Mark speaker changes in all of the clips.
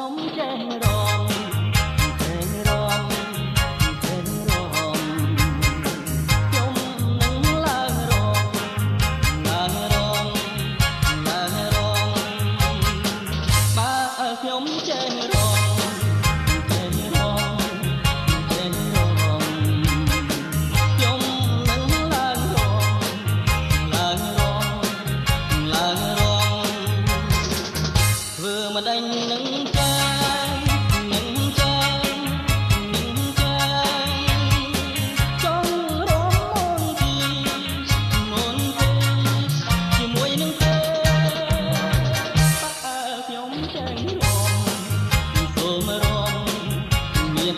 Speaker 1: ខ្ញុំចេះរងចេះរងចេះរងខ្ញុំនឹងឡើងរងឡើងរងឡើងរងបើខ្ញុំចេះរងចេះរងចេះរងខ្ញុំនឹងឡើងរងឡើងរងឡើងរងធ្វើមិនដេញនឹងចានឹងចានឹងចាចង់រំមុនទីមុនទេជាមួយនឹងទេបើខ្ញុំចេញរំសូមរំមាន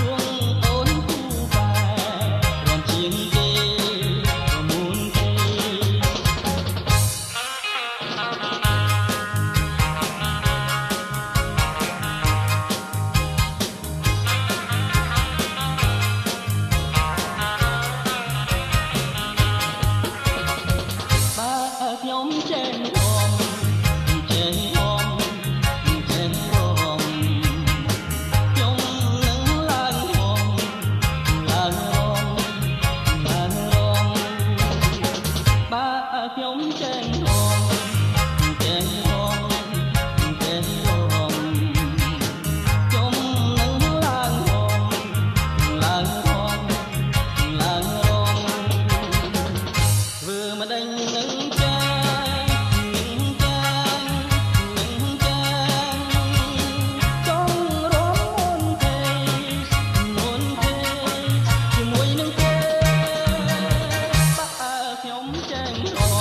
Speaker 1: រួងអូនគូបែរំជាងទេមុនទេខ្ញុំចេះរំចេះរំចេះរំខ្ញុំនឹងឡើងរំឡើងរំឡើងរំបើខ្ញុំចេះរំចេះរំចេះរំខ្ញុំនឹងឡើងរំឡើងរំឡើងរំធ្វើមិនដេញនឹងចាខ្ញុំចេញរ